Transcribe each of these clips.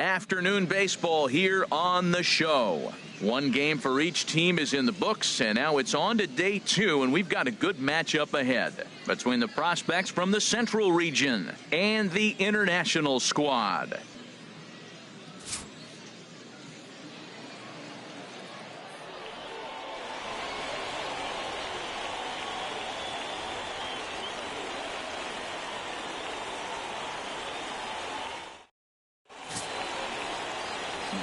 Afternoon baseball here on the show. One game for each team is in the books, and now it's on to day 2, and we've got a good matchup ahead between the prospects from the Central region and the international squad.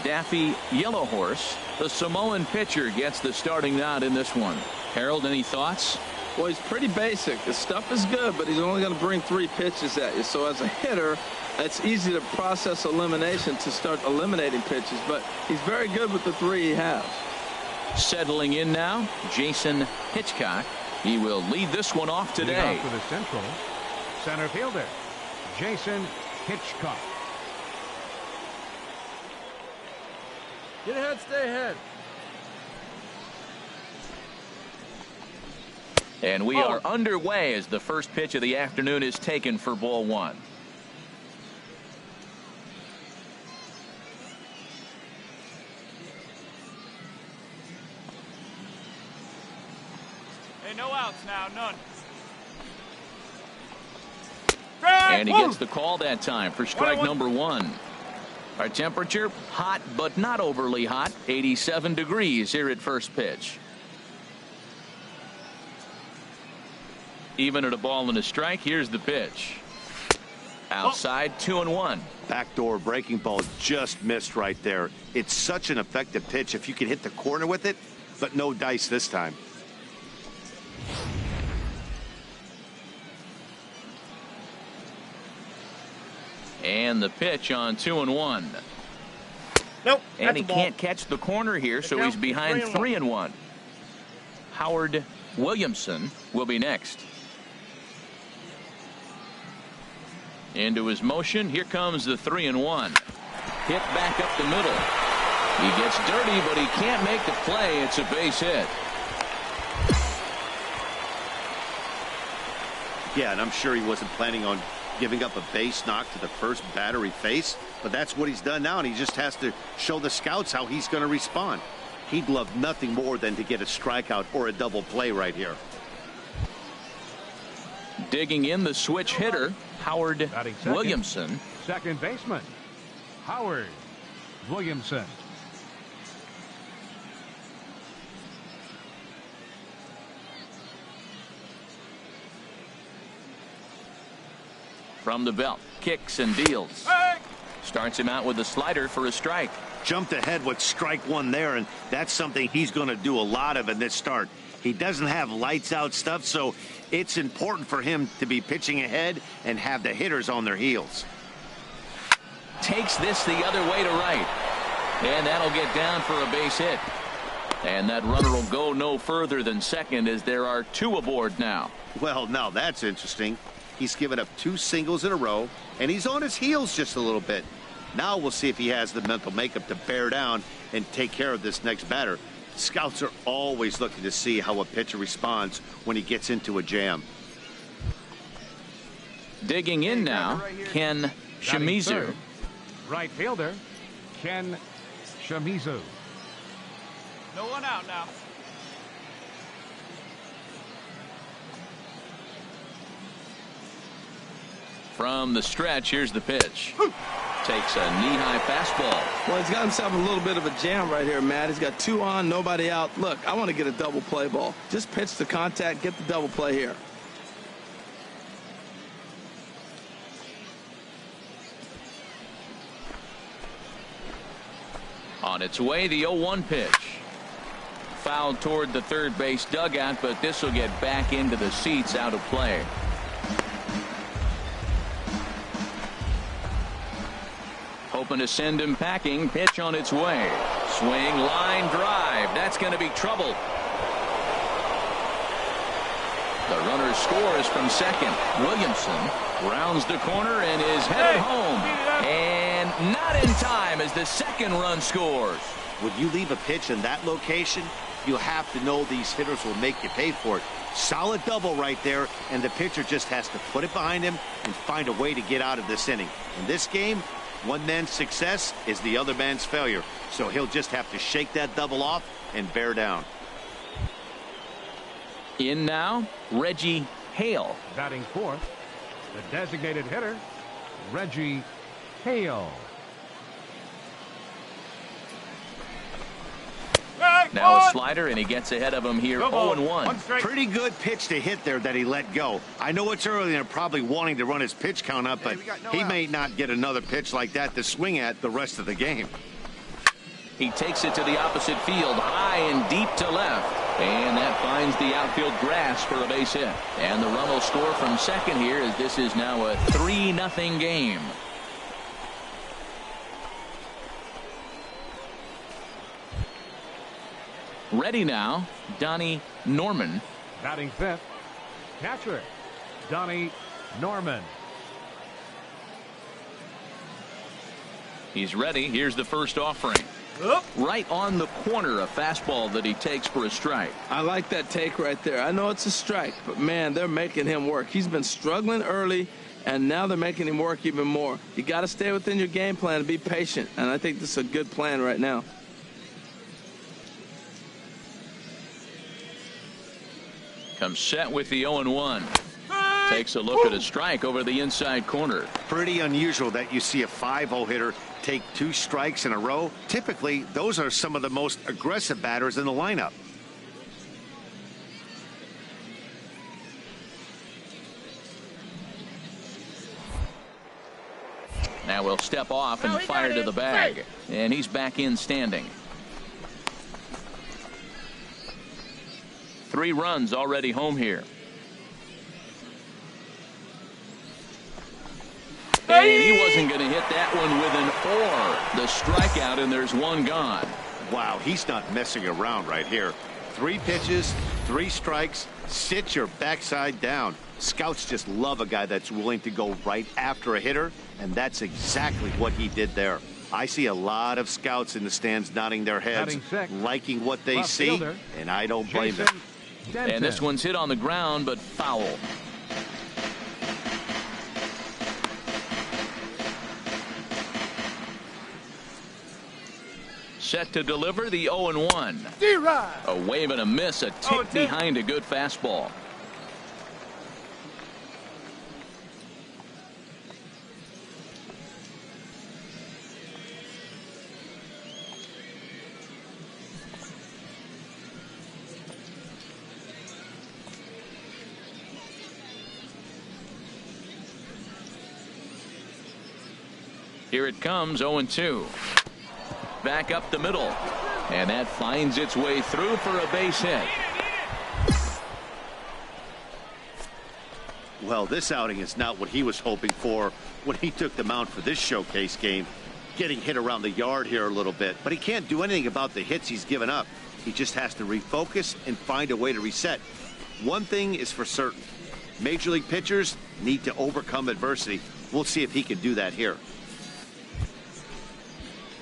Daffy Yellowhorse, the Samoan pitcher, gets the starting nod in this one. Harold, any thoughts? Well, he's pretty basic. His stuff is good, but he's only going to bring 3 pitches at you. So as a hitter, it's easy to process elimination to start eliminating pitches, but he's very good with the 3 he has. Settling in now, Jason Hitchcock. He will lead this one off today. Lead off for the Central center fielder, Jason Hitchcock. Get ahead, stay ahead. And we are underway as the first pitch of the afternoon is taken for ball 1. Hey, no outs now, none. And he gets the call that time for strike number 1. Our temperature, hot but not overly hot, 87 degrees here at first pitch. Even at a ball and a strike, here's the pitch. Outside, 2-1. Backdoor breaking ball just missed right there. It's such an effective pitch if you can hit the corner with it, but no dice this time. And the pitch on 2-1. Nope. And he can't catch the corner here, so he's behind 3-1. Howard Williamson will be next. Into his motion. Here comes the 3-1. Hit back up the middle. He gets dirty, but he can't make the play. It's a base hit. Yeah, and I'm sure he wasn't planning on giving up a base knock to the first batter he faced, but that's what he's done now, and he just has to show the scouts how he's going to respond. He'd love nothing more than to get a strikeout or a double play right here. Digging in the switch hitter, Howard Williamson. Second baseman, Howard Williamson. From the belt, kicks and deals. Starts him out with a slider for a strike. Jumped ahead with strike 1 there, and that's something he's going to do a lot of in this start. He doesn't have lights out stuff, so it's important for him to be pitching ahead and have the hitters on their heels. Takes this the other way to right. And that'll get down for a base hit. And that runner will go no further than second as there are 2 aboard now. Well, now that's interesting. He's given up 2 singles in a row, and he's on his heels just a little bit. Now we'll see if he has the mental makeup to bear down and take care of this next batter. Scouts are always looking to see how a pitcher responds when he gets into a jam. Digging in now, Ken Shimizu. Right fielder, Ken Shimizu. No one out now. From the stretch, here's the pitch. Takes a knee-high fastball. Well, he's got himself a little bit of a jam right here, Matt. He's got 2 on, nobody out. Look, I want to get a double play ball. Just pitch the contact, get the double play here. On its way, the 0-1 pitch. Fouled toward the third base dugout, but this will get back into the seats, out of play. Hoping to send him packing. Pitch on its way. Swing, line drive. That's going to be trouble. The runner scores from second. Williamson rounds the corner and is headed home. And not in time as the second run scores. When you leave a pitch in that location, you have to know these hitters will make you pay for it. Solid double right there, and the pitcher just has to put it behind him and find a way to get out of this inning. In this game, One man's success is the other man's failure. So he'll just have to shake that double off and bear down. In now, Reggie Hale. Batting fourth, the designated hitter, Reggie Hale. Now a slider, and he gets ahead of him here. 0-1. Pretty good pitch to hit there that he let go. I know it's early and they're probably wanting to run his pitch count up, but he may not get another pitch like that to swing at the rest of the game. He takes it to the opposite field, high and deep to left. And that finds the outfield grass for a base hit. And the run will score from second here, as this is now a 3-0 game. Ready now, Donnie Norman. Batting fifth, catcher, Donnie Norman. He's ready. Here's the first offering. Right on the corner, a fastball that he takes for a strike. I like that take right there. I know it's a strike, but man, they're making him work. He's been struggling early, and now they're making him work even more. You got to stay within your game plan and be patient, and I think this is a good plan right now. Comes set with the 0-1. Takes a look at a strike over the inside corner. Pretty unusual that you see a 5-0 hitter take 2 strikes in a row. Typically, those are some of the most aggressive batters in the lineup. Now we'll step off and fire to the bag. And he's back in standing. 3 runs already home here. And he wasn't going to hit that one with an or. The strikeout, and there's one gone. Wow, he's not messing around right here. 3 pitches, 3 strikes. Sit your backside down. Scouts just love a guy that's willing to go right after a hitter, and that's exactly what he did there. I see a lot of scouts in the stands nodding their heads, liking what they see, and I don't blame them. And this one's hit on the ground, but foul. Set to deliver the 0-1. A wave and a miss, a tick behind a good fastball. Here it comes, 0-2. Back up the middle. And that finds its way through for a base hit. Well, this outing is not what he was hoping for when he took the mound for this showcase game. Getting hit around the yard here a little bit, but he can't do anything about the hits he's given up. He just has to refocus and find a way to reset. One thing is for certain. Major league pitchers need to overcome adversity. We'll see if he can do that here.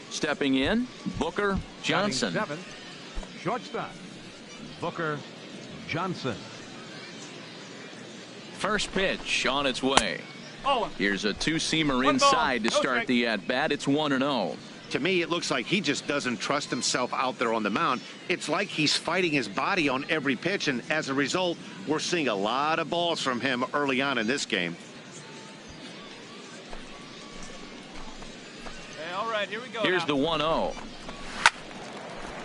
Stepping in, Booker Johnson. 7, shortstop, Booker Johnson. First pitch on its way. Oh. Here's a 2-seamer inside to start the at-bat. It's 1-0. To me, it looks like he just doesn't trust himself out there on the mound. It's like he's fighting his body on every pitch, and as a result, we're seeing a lot of balls from him early on in this game. All right, here we go. Here's the 1-0.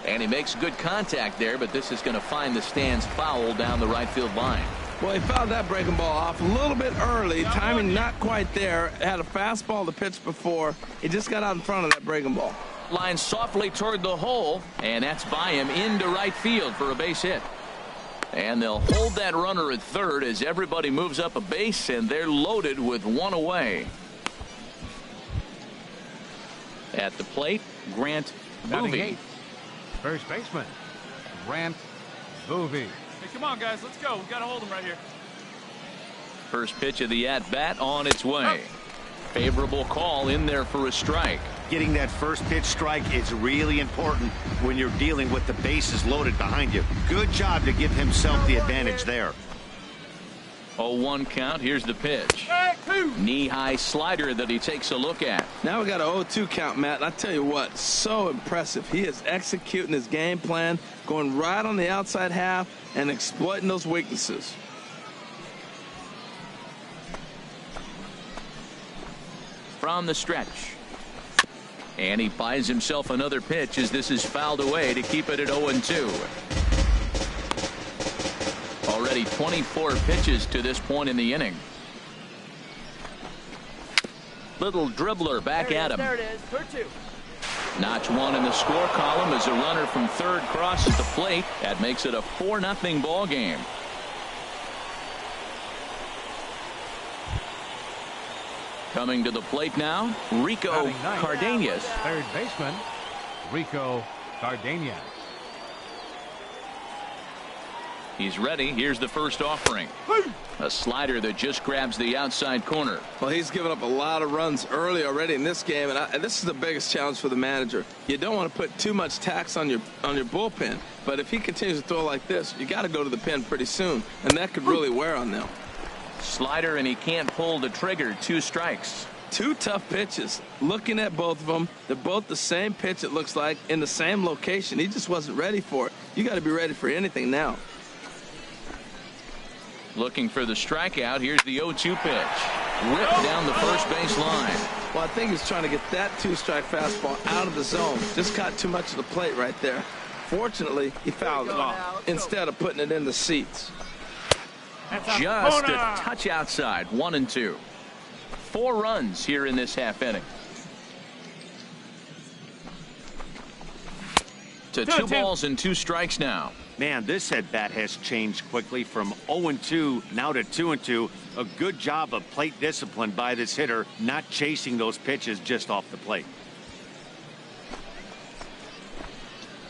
And he makes good contact there, but this is going to find the stands foul down the right field line. Well, he fouled that breaking ball off a little bit early. Timing not quite there. Had a fastball to pitch before. He just got out in front of that breaking ball. Line softly toward the hole, and that's by him into right field for a base hit. And they'll hold that runner at third as everybody moves up a base, and they're loaded with one away. At the plate, Grant Boovie. First baseman, Grant Boovie. Hey, come on, guys. Let's go. We've got to hold him right here. First pitch of the at-bat on its way. Favorable call in there for a strike. Getting that first pitch strike is really important when you're dealing with the bases loaded behind you. Good job to give himself the advantage there. 0-1 count. Here's the pitch. Knee-high slider that he takes a look at. Now we got an 0-2 count, Matt. And I tell you what, so impressive. He is executing his game plan, going right on the outside half and exploiting those weaknesses. From the stretch. And he buys himself another pitch as this is fouled away to keep it at 0-2. Already 24 pitches to this point in the inning. Little dribbler back at him. There it is, for 2. Notch 1 in the score column as a runner from third crosses the plate. That makes it a 4-0 ball game. Coming to the plate now, Rico Cardenas. Third baseman, Rico Cardenas. He's ready. Here's the first offering. A slider that just grabs the outside corner. Well, he's given up a lot of runs early already in this game, and this is the biggest challenge for the manager. You don't want to put too much tax on your bullpen, but if he continues to throw like this, you got to go to the pen pretty soon, and that could really wear on them. Slider, and he can't pull the trigger. 2 strikes. 2 tough pitches. Looking at both of them, they're both the same pitch, it looks like, in the same location. He just wasn't ready for it. You got to be ready for anything now. Looking for the strikeout. Here's the 0-2 pitch. Ripped down the first base line. Well, I think he's trying to get that 2-strike fastball out of the zone. Just caught too much of the plate right there. Fortunately, he fouled it off instead of putting it in the seats. Just a touch outside. 1-2. 4 runs here in this half inning. To 2 balls and 2 strikes now. Man, this at bat has changed quickly from 0-2 now to 2-2. A good job of plate discipline by this hitter, not chasing those pitches just off the plate.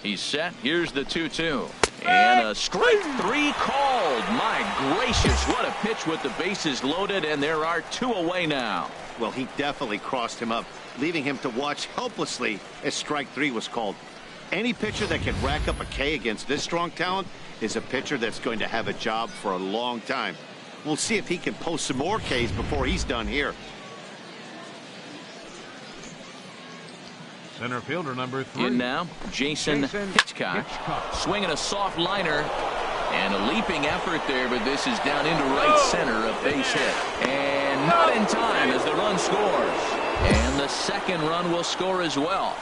He's set. Here's the 2-2. And a strike 3 called. My gracious, what a pitch with the bases loaded, and there are 2 away now. Well, he definitely crossed him up, leaving him to watch helplessly as strike 3 was called. Any pitcher that can rack up a K against this strong talent is a pitcher that's going to have a job for a long time. We'll see if he can post some more Ks before he's done here. Center fielder number 3. In now, Jason Hitchcock. Swinging a soft liner. And a leaping effort there, but this is down into right center, a base hit. And not in time as the run scores. And the second run will score as well.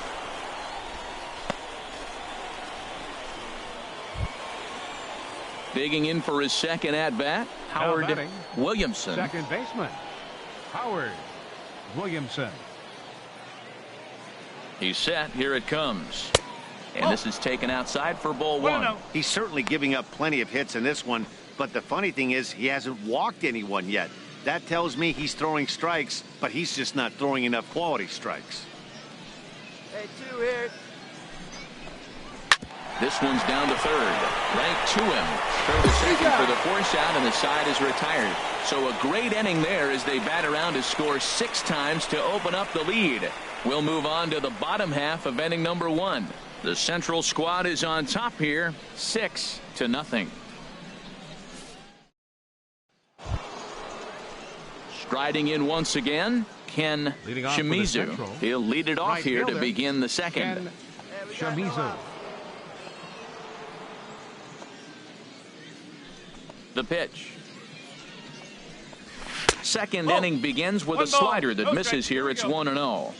Digging in for his second at-bat, Howard Williamson. Second baseman, Howard Williamson. He's set. Here it comes. And this is taken outside for ball 1. He's certainly giving up plenty of hits in this one, but the funny thing is he hasn't walked anyone yet. That tells me he's throwing strikes, but he's just not throwing enough quality strikes. Hey, 2 here. This one's down to third. Right to him. Throw to second for the force out, and the side is retired. So a great inning there as they bat around to score 6 times to open up the lead. We'll move on to the bottom half of inning number 1. The Central squad is on top here, 6-0. Striding in once again, Ken Shimizu. He'll lead it off here to begin the second. Shimizu. The pitch. Second inning begins with a slider that misses here. It's 1-0.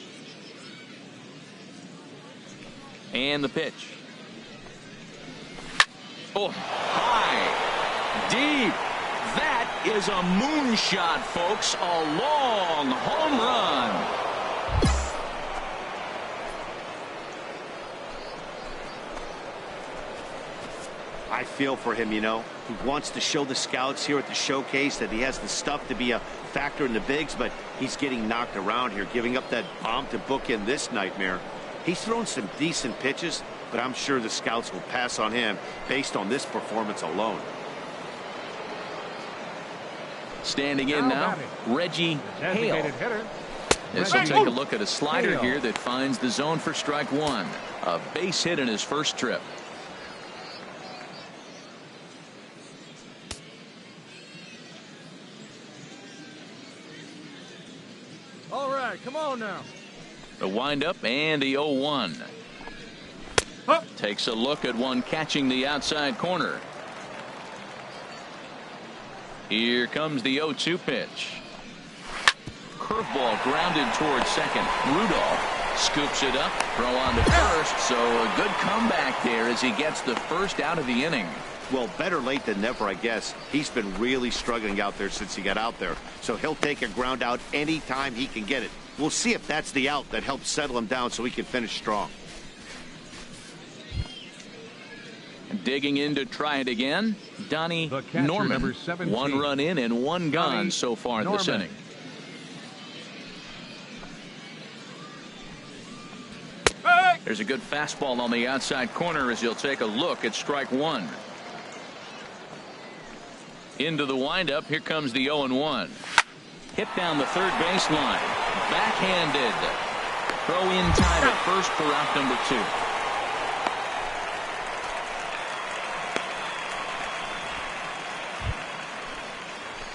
And the pitch. Oh, high, deep. That is a moonshot, folks. A long home run. I feel for him, you know. He wants to show the scouts here at the showcase that he has the stuff to be a factor in the bigs, but he's getting knocked around here, giving up that bomb to bookend this nightmare. He's thrown some decent pitches, but I'm sure the scouts will pass on him based on this performance alone. Standing in now, Reggie Hale. This will take a look at a slider here that finds the zone for strike 1. A base hit in his first trip. right, come on now. The windup and the 0-1. Takes a look at one catching the outside corner. Here comes the 0-2 pitch. Curveball grounded towards second. Rudolph scoops it up, throw on to first, so a good comeback there as he gets the first out of the inning. Well, better late than never, I guess. He's been really struggling out there since he got out there, so he'll take a ground out anytime he can get it. We'll see if that's the out that helps settle him down so he can finish strong. Digging in to try it again, Donnie Norman. 1 run in and 1 gone so far in this inning. There's a good fastball on the outside corner as he'll take a look at strike 1. Into the windup. Here comes the 0-1. Hit down the third baseline. Backhanded. Throw in time at first for out number 2.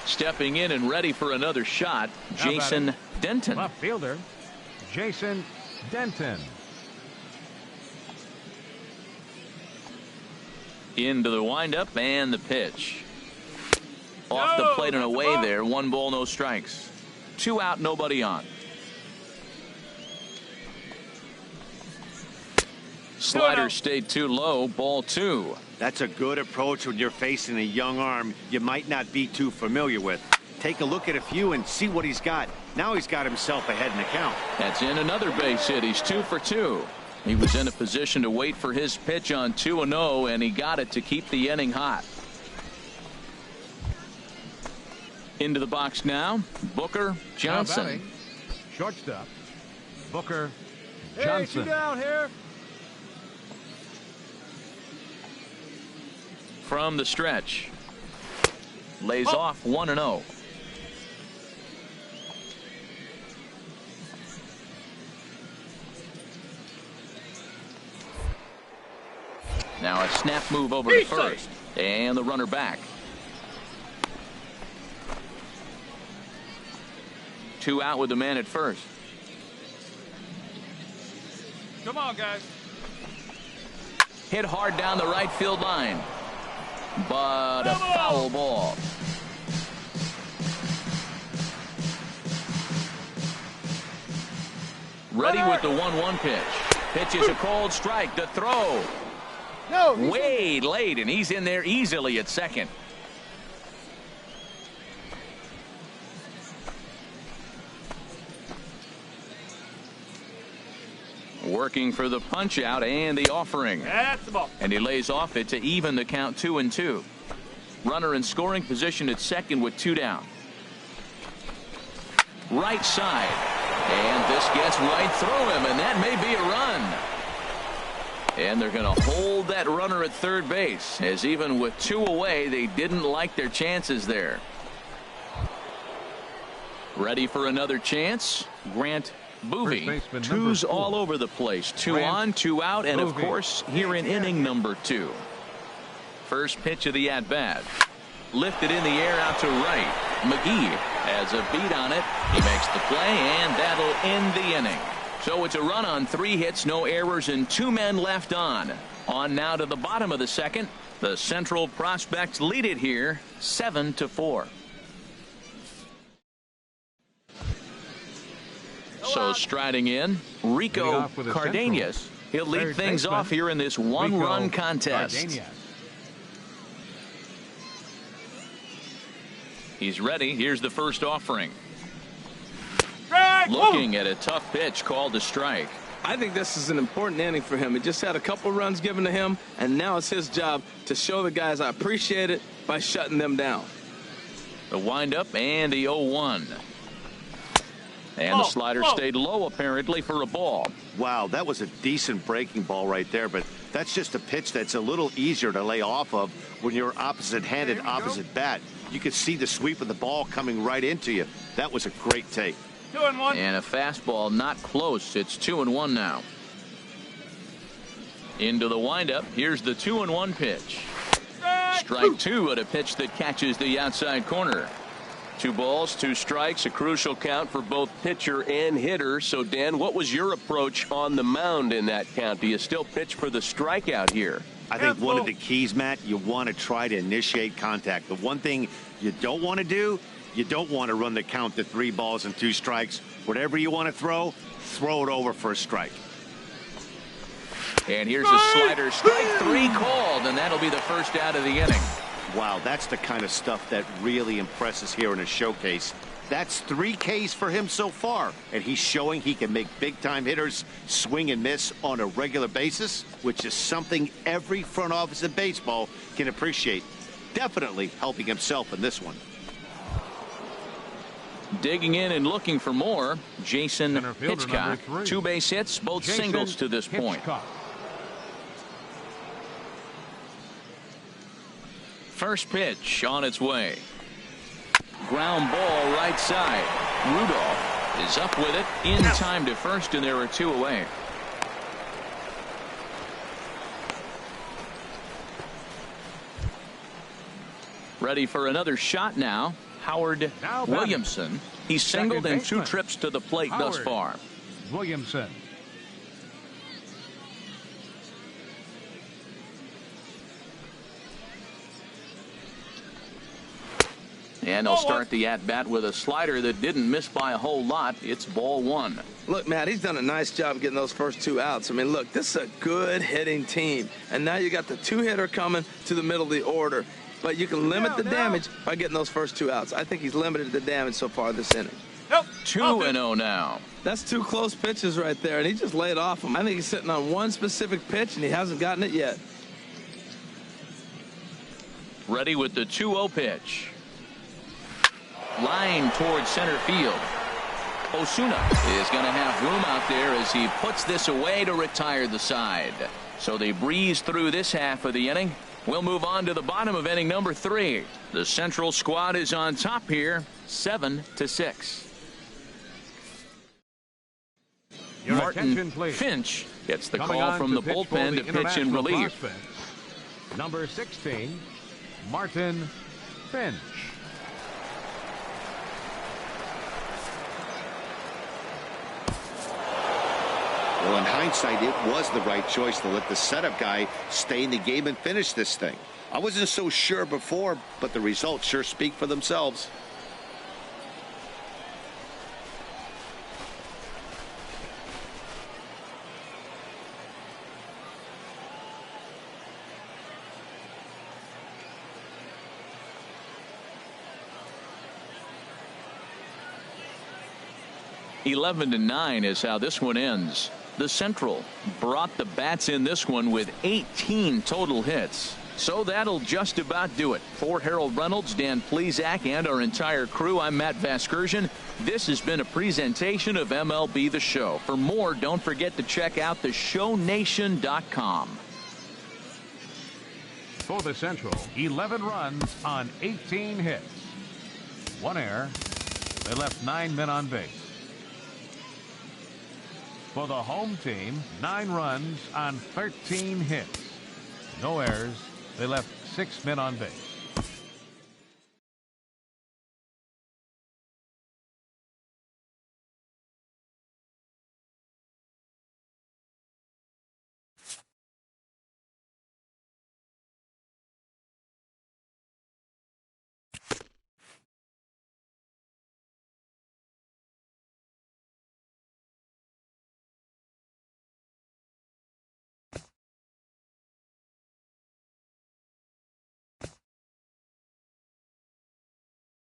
Stepping in and ready for another shot, Jason Denton. Left fielder, Jason Denton. Into the windup and the pitch. Off the plate and away there. 1 ball, no strikes. 2 out, nobody on. Slider stayed too low. Ball 2. That's a good approach when you're facing a young arm you might not be too familiar with. Take a look at a few and see what he's got. Now he's got himself ahead in the count. That's in another base hit. He's 2 for 2. He was in a position to wait for his pitch on 2-0, and he got it to keep the inning hot. Into the box now, Booker Johnson. Shortstop, Booker Johnson. Hey, 2 down here. From the stretch. Lays off 1-0. Now a snap move over to first. And the runner back. 2 out with the man at first. Come on, guys. Hit hard down the right field line. But a foul ball. Ready with the 1-1 pitch. Pitch is a cold strike. The throw. Way late, and he's in there easily at second. Working for the punch out and the offering. That's the ball. And he lays off it to even the count 2-2. Runner in scoring position at second with 2 down. Right side. And this gets right through him, and that may be a run. And they're going to hold that runner at third base, as even with 2 away, they didn't like their chances there. Ready for another chance? Grant Boovie. 2's all over the place. 2 on, 2 out, and of course, here in inning number 2. First pitch of the at-bat. Lifted in the air out to right. McGee has a beat on it. He makes the play, and that'll end the inning. So it's a run on 3 hits, no errors, and 2 men left on. On now to the bottom of the second. The Central Prospects lead it here 7-4. So striding in, Rico Cardenas. He'll lead things off here in this 1-run contest. He's ready. Here's the first offering. Looking at a tough pitch called to strike. I think this is an important inning for him. He just had a couple runs given to him, and now it's his job to show the guys I appreciate it by shutting them down. The windup and the 0-1. And the slider stayed low apparently for a ball. Wow, that was a decent breaking ball right there, but that's just a pitch that's a little easier to lay off of when you're opposite-handed, opposite bat. You could see the sweep of the ball coming right into you. That was a great take. 2-1. And a fastball not close. It's 2-1 now. Into the windup. Here's the 2-1 pitch. Strike 2 at a pitch that catches the outside corner. 2 balls, 2 strikes, a crucial count for both pitcher and hitter. So, Dan, what was your approach on the mound in that count? Do you still pitch for the strikeout here? I think one of the keys, Matt, you want to try to initiate contact. The one thing you don't want to do, you don't want to run the count to 3 balls and 2 strikes. Whatever you want to throw it over for a strike. And here's a slider, strike 3 called, and that'll be the first out of the inning. Wow, that's the kind of stuff that really impresses here in a showcase. That's 3 Ks for him so far, and he's showing he can make big-time hitters swing and miss on a regular basis, which is something every front office in baseball can appreciate. Definitely helping himself in this one. Digging in and looking for more, Jason Center fielder Hitchcock. number 3. 2 base hits, both Jason singles to this point. Hitchcock. First pitch on its way. Ground ball right side. Rudolph is up with it in time to first, and there are 2 away. Ready for another shot now. Howard Now Williamson. He's singled Second in 2 baseman. trips to the plate thus Howard far. Williamson. And they'll start the at-bat with a slider that didn't miss by a whole lot. It's ball 1. Look, Matt, he's done a nice job getting those first 2 outs. I mean, look, this is a good hitting team. And now you got the 2-hitter coming to the middle of the order. But you can limit the damage by getting those first 2 outs. I think he's limited the damage so far this inning. 2-0 now. That's 2 close pitches right there, and he just laid off them. I think he's sitting on one specific pitch, and he hasn't gotten it yet. Ready with the 2-0 pitch. Line towards center field. Osuna is going to have room out there as he puts this away to retire the side. So they breeze through this half of the inning. We'll move on to the bottom of inning number 3. The Central squad is on top here, 7-6. Your Martin attention, please. Finch gets the Coming call on from the pitch for bullpen the to pitch in international relief. prospect, number 16, Martin Finch. Well, in hindsight, it was the right choice to let the setup guy stay in the game and finish this thing. I wasn't so sure before, but the results sure speak for themselves. (11-9) is how this one ends. The Central brought the bats in this one with 18 total hits. So that'll just about do it. For Harold Reynolds, Dan Plesac, and our entire crew, I'm Matt Vasgersian. This has been a presentation of MLB The Show. For more, don't forget to check out theshownation.com. For the Central, 11 runs on 18 hits. 1 error. They left 9 men on base. For the home team, 9 runs on 13 hits. No errors. They left 6 men on base.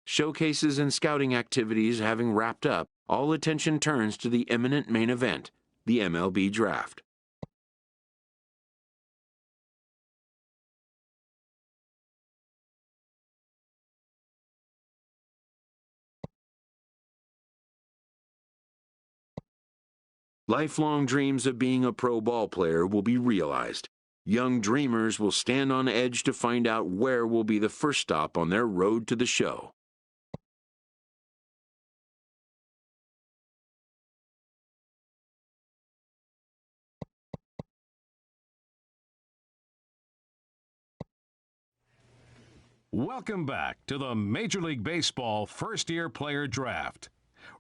Showcases and scouting activities having wrapped up, all attention turns to the imminent main event, the MLB Draft. Lifelong dreams of being a pro ball player will be realized. Young dreamers will stand on edge to find out where will be the first stop on their road to the show. Welcome back to the Major League Baseball first-year player draft.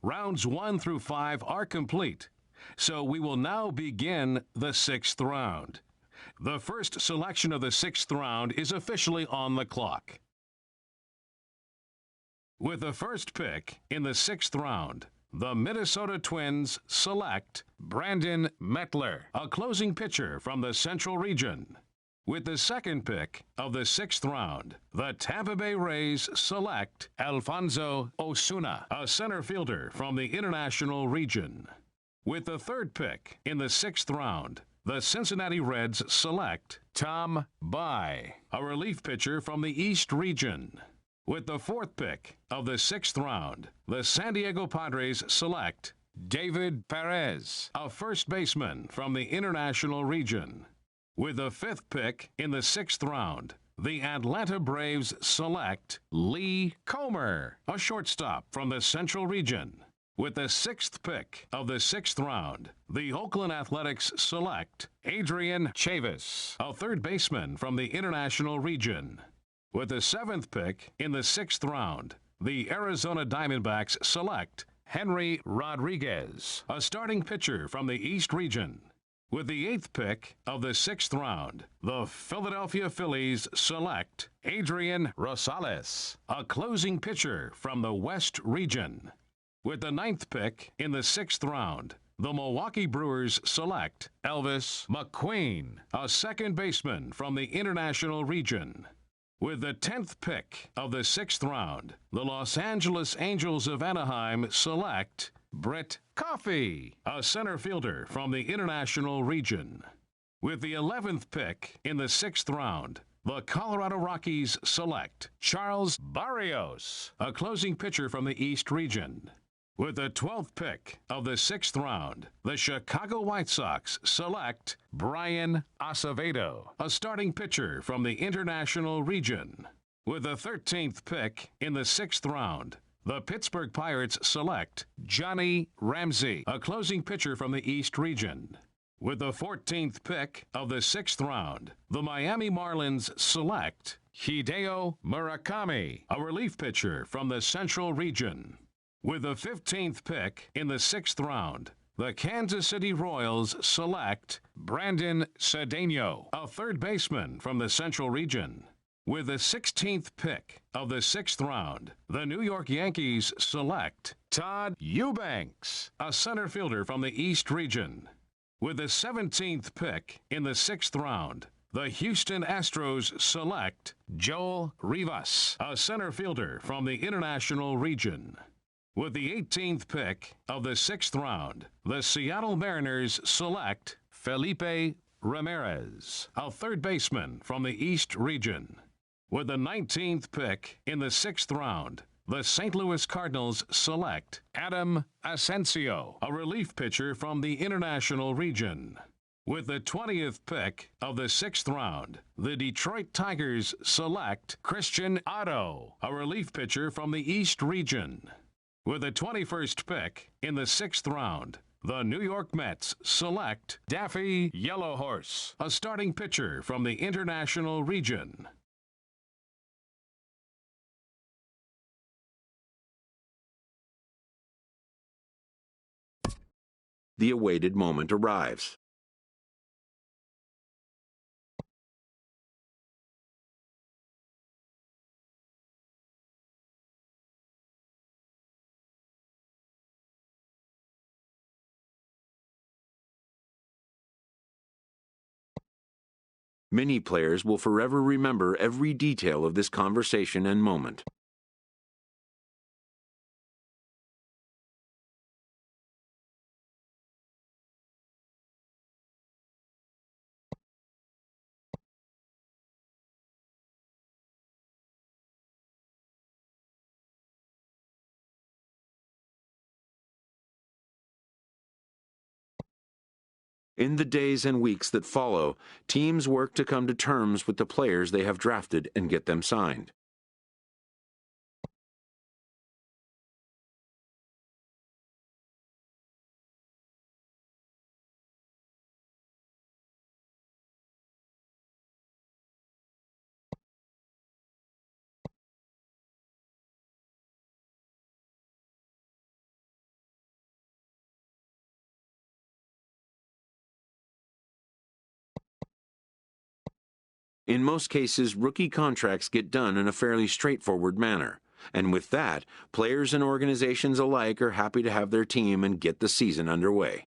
Rounds 1 through 5 are complete, so we will now begin the 6th round. The first selection of the 6th round is officially on the clock. With the first pick in the 6th round, the Minnesota Twins select Brandon Mettler, a closing pitcher from the Central Region. With the second pick of the 6th round, the Tampa Bay Rays select Alfonso Osuna, a center fielder from the International Region. With the third pick in the 6th round, the Cincinnati Reds select Tom Bai, a relief pitcher from the East Region. With the fourth pick of the 6th round, the San Diego Padres select David Perez, a first baseman from the International Region. With the fifth pick in the 6th round, the Atlanta Braves select Lee Comer, a shortstop from the Central Region. With the sixth pick of the 6th round, the Oakland Athletics select Adrian Chavis, a third baseman from the International Region. With the seventh pick in the 6th round, the Arizona Diamondbacks select Henry Rodriguez, a starting pitcher from the East Region. With the eighth pick of the 6th round, the Philadelphia Phillies select Adrian Rosales, a closing pitcher from the West Region. With the ninth pick in the 6th round, the Milwaukee Brewers select Elvis McQueen, a second baseman from the International Region. With the 10th pick of the 6th round, the Los Angeles Angels of Anaheim select Brett Coffey, a center fielder from the International Region. With the 11th pick in the 6th round, the Colorado Rockies select Charles Barrios, a closing pitcher from the East Region. With the 12th pick of the 6th round, the Chicago White Sox select Brian Acevedo, a starting pitcher from the International Region. With the 13th pick in the 6th round, the Pittsburgh Pirates select Johnny Ramsey, a closing pitcher from the East Region. With the 14th pick of the 6th round, the Miami Marlins select Hideo Murakami, a relief pitcher from the Central Region. With the 15th pick in the 6th round, the Kansas City Royals select Brandon Cedeno, a third baseman from the Central Region. With the 16th pick of the 6th round, the New York Yankees select Todd Eubanks, a center fielder from the East Region. With the 17th pick in the 6th round, the Houston Astros select Joel Rivas, a center fielder from the International Region. With the 18th pick of the 6th round, the Seattle Mariners select Felipe Ramirez, a third baseman from the East Region. With the 19th pick in the 6th round, the St. Louis Cardinals select Adam Asensio, a relief pitcher from the International Region. With the 20th pick of the 6th round, the Detroit Tigers select Christian Otto, a relief pitcher from the East Region. With the 21st pick in the 6th round, the New York Mets select Daffy Yellowhorse, a starting pitcher from the International Region. The awaited moment arrives. Many players will forever remember every detail of this conversation and moment. In the days and weeks that follow, teams work to come to terms with the players they have drafted and get them signed. In most cases, rookie contracts get done in a fairly straightforward manner. And with that, players and organizations alike are happy to have their team and get the season underway.